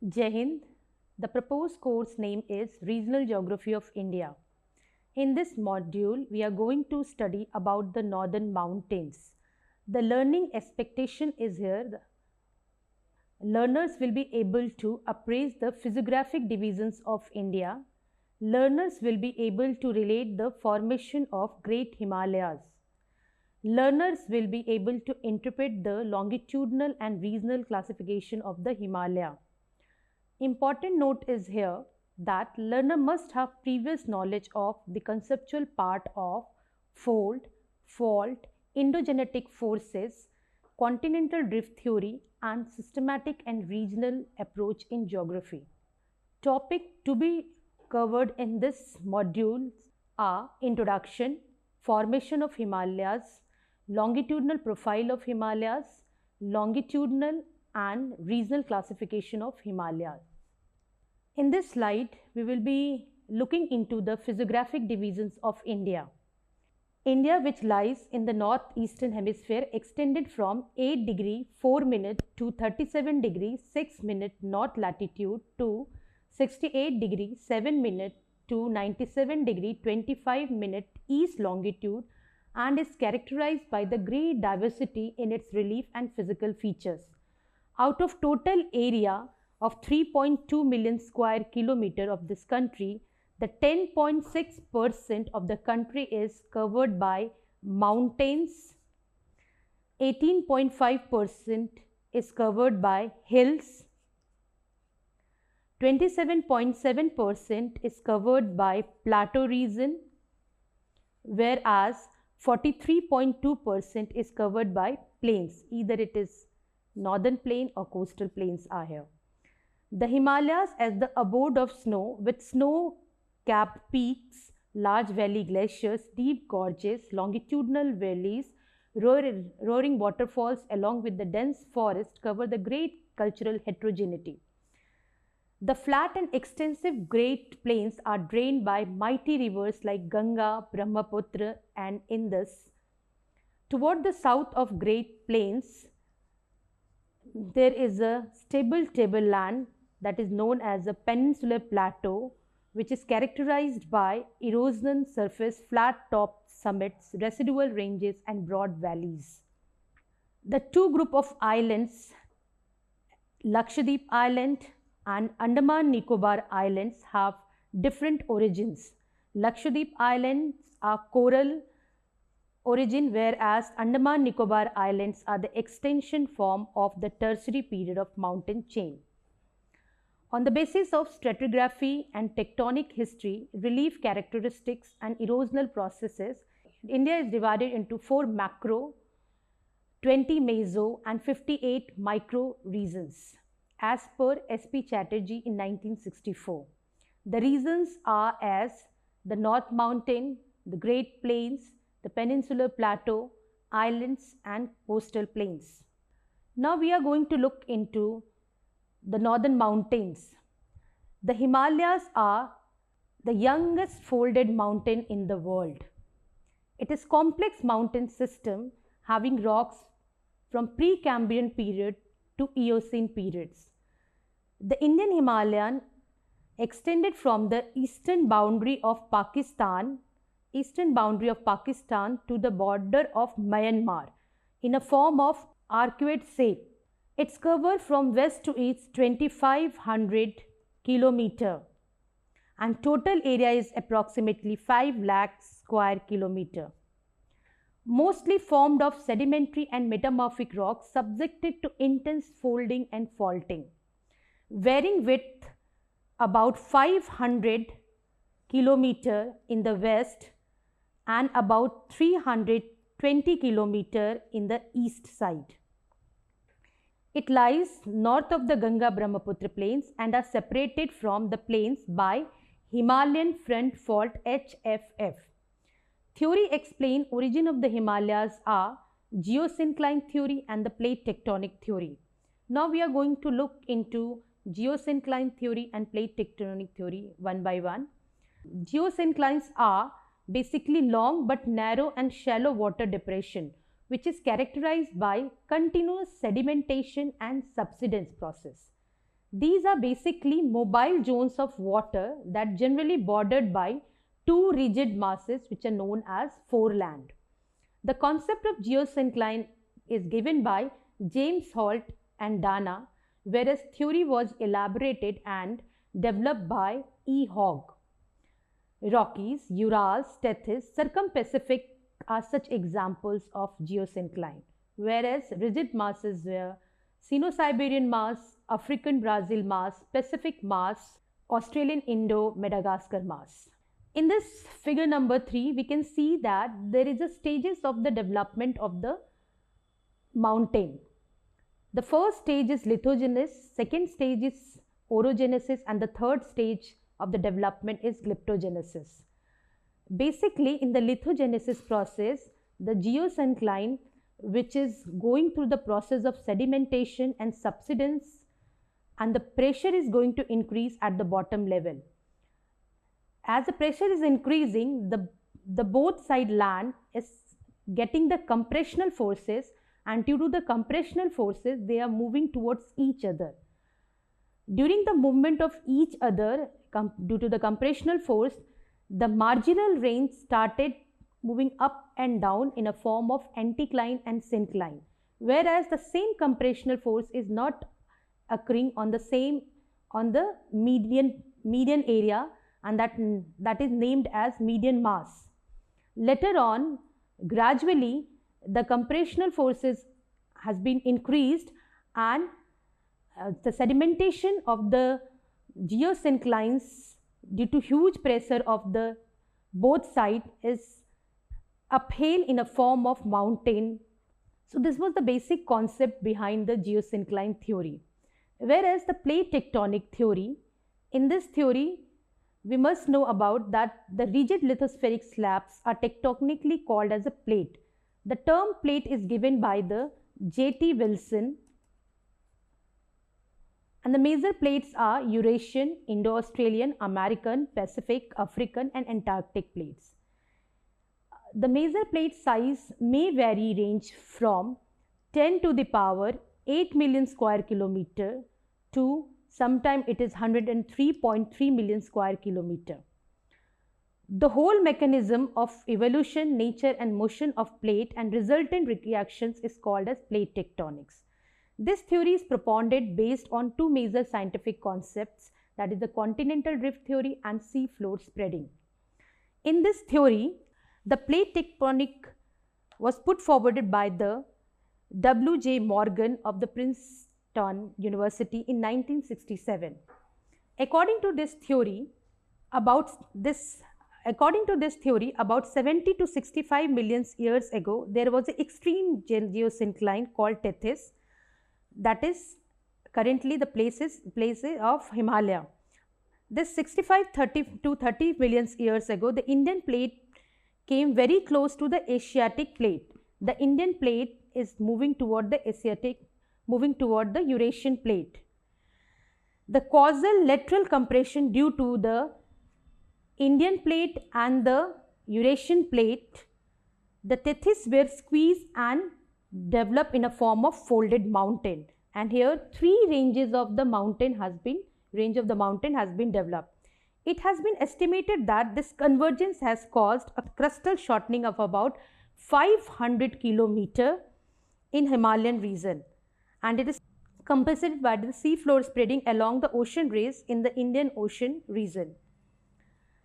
Jai Hind. The proposed course name is Regional Geography of India. In this module, we are going to study about the northern mountains. The learning expectation is here. Learners will be able to appraise the physiographic divisions of India. Learners will be able to relate the formation of Great Himalayas. Learners will be able to interpret the longitudinal and regional classification of the Himalaya. Important note is here that learner must have previous knowledge of the conceptual part of fold, fault, endogenetic forces, continental drift theory and systematic and regional approach in geography. Topic to be covered in this module are introduction, formation of Himalayas, longitudinal profile of Himalayas, longitudinal and regional classification of Himalayas. In this slide, we will be looking into the physiographic divisions of India. India, which lies in the northeastern hemisphere, extended from 8 degree 4 minute to 37 degree 6 minute north latitude to 68 degree 7 minute to 97 degree 25 minute east longitude, and is characterized by the great diversity in its relief and physical features. Out of total area of 3.2 million square kilometer of this country, the 10.6% of the country is covered by mountains, 18.5% is covered by hills, 27.7% is covered by plateau region, whereas 43.2% is covered by plains. Either it is northern plain or coastal plains are here. The Himalayas as the abode of snow, with snow-capped peaks, large valley glaciers, deep gorges, longitudinal valleys, roaring waterfalls along with the dense forest, cover the great cultural heterogeneity. The flat and extensive Great Plains are drained by mighty rivers like Ganga, Brahmaputra and Indus. Toward the south of Great Plains, there is a stable tableland that is known as a peninsular plateau, which is characterized by erosion surface, flat-topped summits, residual ranges and broad valleys. The two group of islands, Lakshadweep Island and Andaman Nicobar Islands, have different origins. Lakshadweep Islands are coral origin, whereas Andaman Nicobar Islands are the extension form of the tertiary period of mountain chain. On the basis of stratigraphy and tectonic history, relief characteristics and erosional processes, India is divided into 4 macro, 20 meso and 58 micro regions as per S.P. Chatterjee in 1964. The regions are as the North Mountain, the Great Plains, the Peninsular Plateau, islands and coastal plains. Now we are going to look into the northern mountains. The Himalayas are the youngest folded mountain in the world. It is complex mountain system having rocks from Precambrian period to Eocene periods. The Indian Himalayan extended from the eastern boundary of Pakistan to the border of Myanmar in a form of arcuate shape. Its cover from west to east 2500 kilometer and total area is approximately 5 lakh square kilometer. Mostly formed of sedimentary and metamorphic rocks subjected to intense folding and faulting, varying width about 500 kilometer in the west and about 320 kilometer in the east side. It lies north of the Ganga Brahmaputra plains and are separated from the plains by Himalayan Front Fault HFF. Theory explain origin of the Himalayas are geosyncline theory and the plate tectonic theory. Now we are going to look into geosyncline theory and plate tectonic theory one by one. Geosynclines are basically long but narrow and shallow water depression which is characterized by continuous sedimentation and subsidence process. These are basically mobile zones of water that generally bordered by two rigid masses which are known as foreland. The concept of geosyncline is given by James Holt and Dana, whereas theory was elaborated and developed by E. Hogg. Rockies, Urals, Tethys, Circum-Pacific are such examples of geosyncline, whereas rigid masses were Sino-Siberian mass, African Brazil mass, Pacific mass, Australian Indo-Madagascar mass. In this figure number 3, we can see that there is a stages of the development of the mountain. The first stage is lithogenesis, second stage is orogenesis, and the third stage of the development is glyptogenesis. Basically, in the lithogenesis process, the geosyncline, which is going through the process of sedimentation and subsidence, and the pressure is going to increase at the bottom level. As the pressure is increasing, the both side land is getting the compressional forces, and due to the compressional forces, they are moving towards each other. During the movement of each other, due to the compressional force, the marginal range started moving up and down in a form of anticline and syncline, whereas the same compressional force is not occurring on the median area, and that is named as median mass. Later on, gradually the compressional forces has been increased, and the sedimentation of the geosynclines due to huge pressure of the both sides is uphill in a form of mountain. So this was the basic concept behind the geosyncline theory. Whereas the plate tectonic theory, in this theory we must know about that the rigid lithospheric slabs are tectonically called as a plate. The term plate is given by the J.T. Wilson, and the major plates are Eurasian, Indo-Australian, American, Pacific, African and Antarctic plates. The major plate size may vary range from 10 to the power 8 million square kilometer to sometime it is 103.3 million square kilometer. The whole mechanism of evolution, nature and motion of plate and resultant reactions is called as plate tectonics. This theory is propounded based on two major scientific concepts, that is the continental drift theory and sea floor spreading. In this theory, the plate tectonic was put forward by the W.J. Morgan of the Princeton University in 1967. According to this theory, about 70 to 65 million years ago, there was an extreme geosyncline called Tethys, that is currently the places of Himalaya. This 30 million years ago, the Indian plate came very close to the Asiatic plate. The Indian plate is moving toward the Eurasian plate. The causal lateral compression due to the Indian plate and the Eurasian plate, the Tethys were squeezed and developed in a form of folded mountain, and here three ranges of the mountain has been developed. It has been estimated that this convergence has caused a crustal shortening of about 500 km in Himalayan region, and it is compensated by the sea floor spreading along the ocean rays in the Indian Ocean region.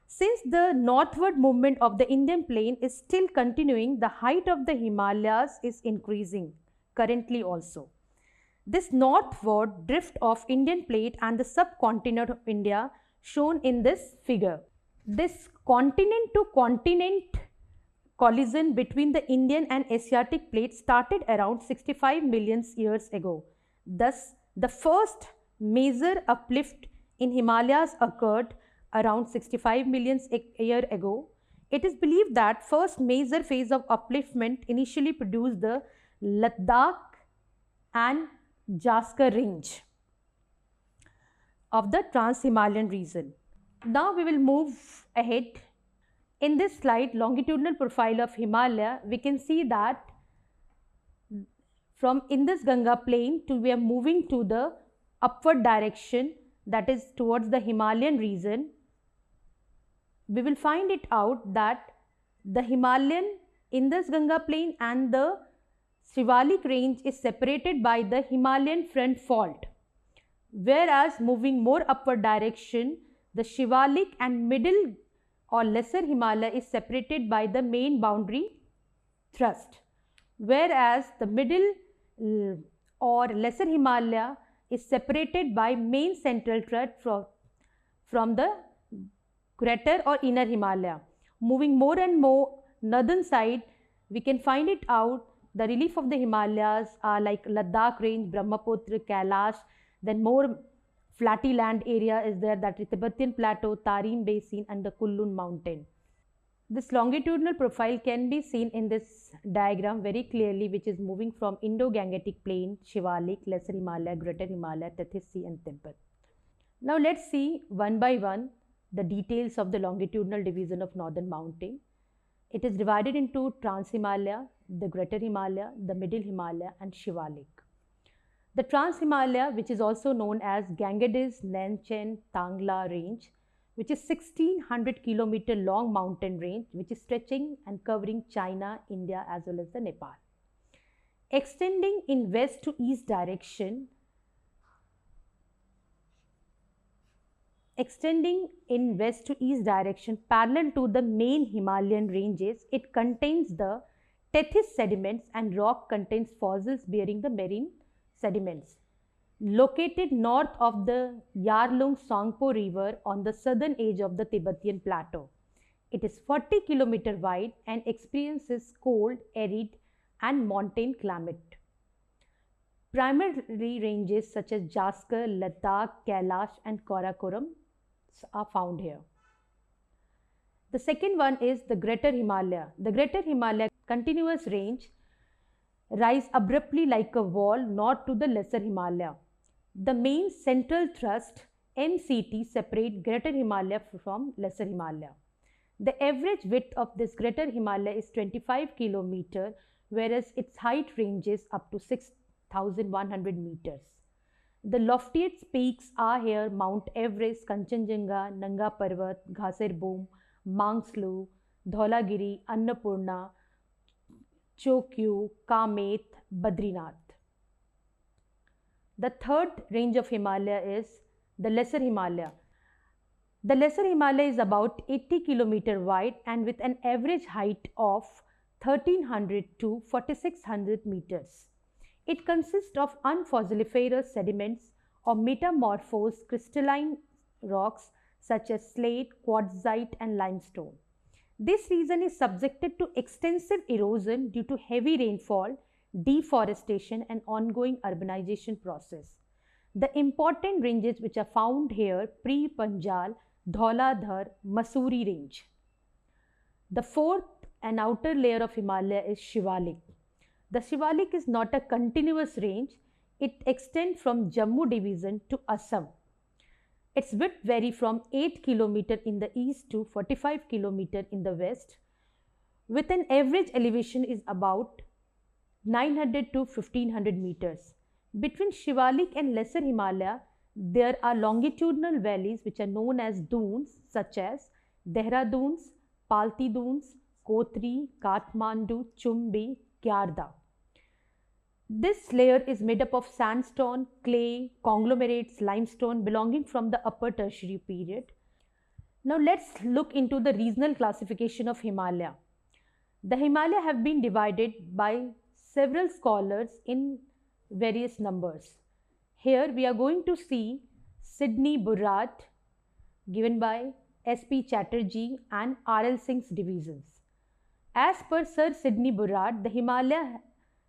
Since the northward movement of the Indian plain is still continuing, the height of the Himalayas is increasing currently also. This northward drift of Indian plate and the subcontinent of India shown in this figure. This continent to continent collision between the Indian and Asiatic plates started around 65 million years ago. Thus, the first major uplift in Himalayas occurred around 65 million years ago. It is believed that first major phase of upliftment initially produced the Ladakh and Jaskar range of the Trans-Himalayan region. Now we will move ahead. In this slide, longitudinal profile of Himalaya, we can see that from Indus Ganga plain we are moving to the upward direction, that is towards the Himalayan region, we will find it out that the Himalayan Indus Ganga plain and the Shivalik range is separated by the Himalayan front fault, whereas moving more upward direction, the Shivalik and middle or lesser Himalaya is separated by the main boundary thrust, whereas the middle or lesser Himalaya is separated by main central thrust from the greater or inner Himalaya. Moving more and more northern side, we can find it out the relief of the Himalayas are like Ladakh range, Brahmaputra, Kailash, then more flatty land area is there, that is Tibetan plateau, Tarim basin and the Kullu mountain. This longitudinal profile can be seen in this diagram very clearly, which is moving from Indo-Gangetic plain, Shivalik, Lesser Himalaya, Greater Himalaya, Tethys Sea and Tibet. Now let's see one by one the details of the longitudinal division of northern mountain. It is divided into Trans-Himalaya, the Greater Himalaya, the Middle Himalaya and Shivalik. The Trans-Himalaya, which is also known as Ganges Nanchen Tangla range, which is 1600 kilometer long mountain range, which is stretching and covering China, India as well as the Nepal. Extending in west to east direction, parallel to the main Himalayan ranges, it contains the Tethys sediments and rock contains fossils bearing the marine sediments. Located north of the Yarlung Tsangpo river on the southern edge of the Tibetan plateau. It is 40 km wide and experiences cold, arid and montane climate. Primary ranges such as Jaskar, Ladakh, Kailash and Karakoram are found here. The second one is the Greater Himalaya. The Greater Himalaya continuous range rise abruptly like a wall north to the Lesser Himalaya. The main central thrust MCT separate Greater Himalaya from Lesser Himalaya. The average width of this Greater Himalaya is 25 km, whereas its height ranges up to 6,100 meters. The loftiest peaks are here Mount Everest, Kanchenjunga, Nanga Parvat, Ghasir Boom, Mangslu, Dholagiri, Annapurna, Chokyu, Kamet, Badrinath. The third range of Himalaya is the Lesser Himalaya. The Lesser Himalaya is about 80 km wide and with an average height of 1300 to 4600 meters. It consists of unfossiliferous sediments or metamorphosed crystalline rocks such as slate, quartzite and limestone. This region is subjected to extensive erosion due to heavy rainfall, deforestation and ongoing urbanization process. The important ranges which are found here pre-Panjal, Dhauladhar, Mussoorie range. The fourth and outer layer of Himalaya is Shivalik. The Shivalik is not a continuous range. It extends from Jammu division to Assam. Its width varies from 8 km in the east to 45 km in the west, with an average elevation is about 900 to 1500 meters. Between Shivalik and Lesser Himalaya, there are longitudinal valleys which are known as dunes such as Dehra Dunes, Palti Dunes, Kotri, Kathmandu, Chumbi, Kyarda. This layer is made up of sandstone, clay, conglomerates, limestone belonging from the upper tertiary period. Now let's look into the regional classification of Himalaya. The Himalaya have been divided by several scholars in various numbers. Here we are going to see Sidney Burrard given by S.P. Chatterjee and R.L. Singh's divisions. As per Sir Sidney Burrard, the Himalaya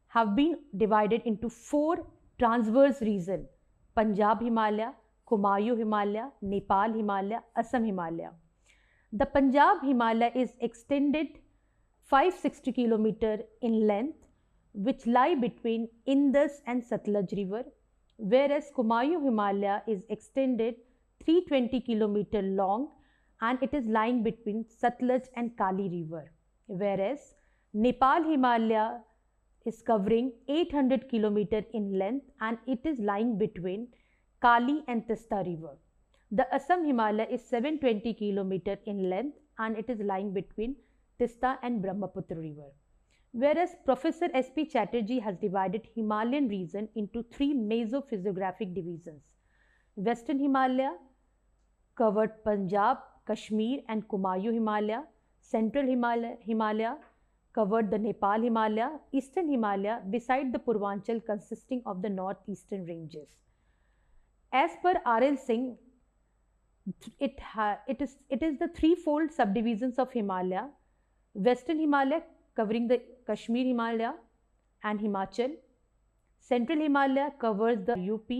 have been divided into 4 transverse regions: Punjab Himalaya, Kumayu Himalaya, Nepal Himalaya, Assam Himalaya. The Punjab Himalaya is extended 560 km in length, which lie between Indus and Satluj river, whereas Kumayu Himalaya is extended 320 km long and it is lying between Satluj and Kali river, whereas Nepal Himalaya is covering 800 km in length and it is lying between Kali and Tista River. The Assam Himalaya is 720 km in length and it is lying between Tista and Brahmaputra River. Whereas Professor S.P. Chatterjee has divided Himalayan region into three mesophysiographic divisions. Western Himalaya covered Punjab, Kashmir and Kumayu Himalaya. Central Himalaya covered the Nepal Himalaya. Eastern Himalaya beside the Purvanchal consisting of the northeastern ranges. As per R.L. Singh, it is the threefold subdivisions of Himalaya. Western Himalaya covering the Kashmir Himalaya and Himachal. Central Himalaya covers the UP.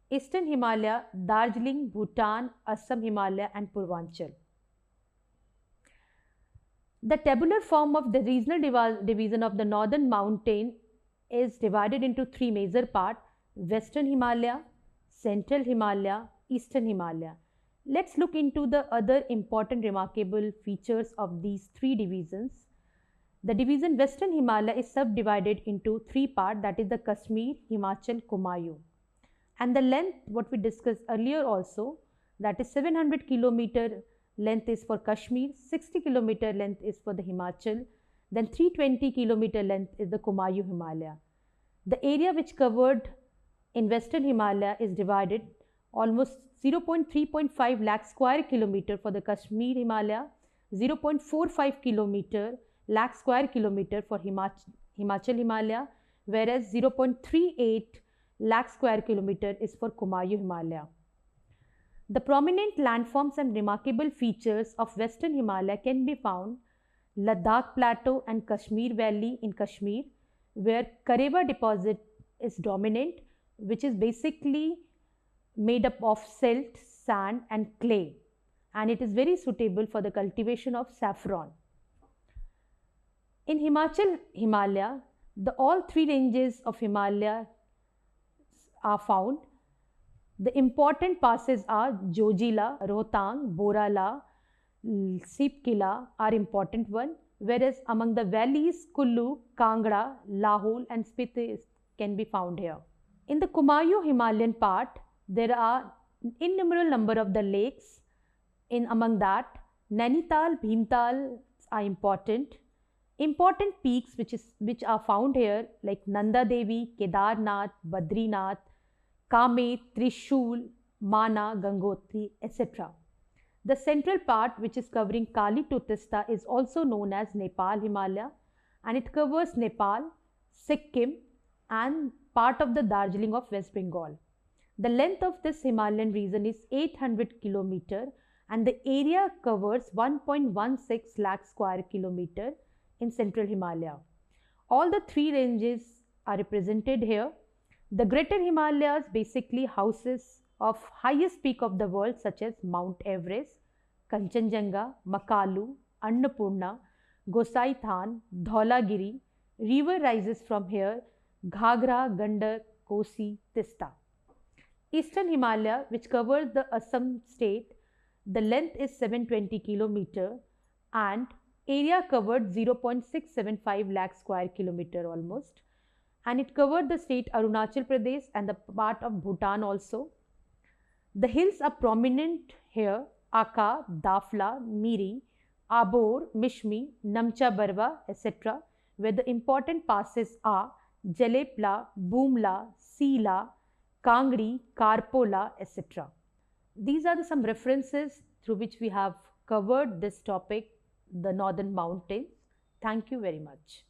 Eastern Himalaya, Darjeeling, Bhutan, Assam Himalaya and Purvanchal. The tabular form of the regional division of the northern mountain is divided into three major parts: Western Himalaya, Central Himalaya, Eastern Himalaya. Let's look into the other important remarkable features of these three divisions. The division Western Himalaya is subdivided into three parts, that is the Kashmir, Himachal, Kumayu. And the length, what we discussed earlier also, that is 700 km length is for Kashmir, 60 km length is for the Himachal, then 320 km length is the Kumayu Himalaya. The area which covered in Western Himalaya is divided almost 0.3.5 lakh square kilometer for the Kashmir Himalaya, 0.45 lakh square kilometer for Himachal Himalaya, whereas 0.38 lakh square kilometer is for Kumayu Himalaya. The prominent landforms and remarkable features of Western Himalaya can be found Ladakh Plateau and Kashmir Valley in Kashmir, where Karewa deposit is dominant, which is basically made up of silt, sand and clay, and it is very suitable for the cultivation of saffron. In Himachal Himalaya, all three ranges of Himalaya are found. The important passes are Jojila, Rohtang, Borala, Sipkila are important one, whereas among the valleys Kullu, Kangra, Lahol and Spiti can be found here. In the Kumayu Himalayan part, there are innumerable number of the lakes. Among that, Nainital, Bhimtal are important. Important peaks which are found here like Nanda Devi, Kedarnath, Badrinath, Kamet, Trishul, Mana, Gangotri, etc. The central part, which is covering Kali to Tista, is also known as Nepal Himalaya, and it covers Nepal, Sikkim and part of the Darjeeling of West Bengal. The length of this Himalayan region is 800 km and the area covers 1.16 lakh square kilometer in Central Himalaya. All the three ranges are represented here. The Greater Himalayas basically houses of highest peak of the world such as Mount Everest, Kanchenjunga, Makalu, Annapurna, Gosai Than, Dhaulagiri. River rises from here, Ghagra, Gandak, Kosi, Tista. Eastern Himalaya, which covers the Assam state, the length is 720 km and area covered 0.675 lakh square kilometer almost, and it covered the state Arunachal Pradesh and the part of Bhutan also. The hills are prominent here: Aka, Dafla, Miri, Abor, Mishmi, Namcha Barwa, etc., where the important passes are Jalepla, Boomla, Sila, Kangri, Karpola, etc. These are some references through which we have covered this topic, the northern mountains. Thank you very much.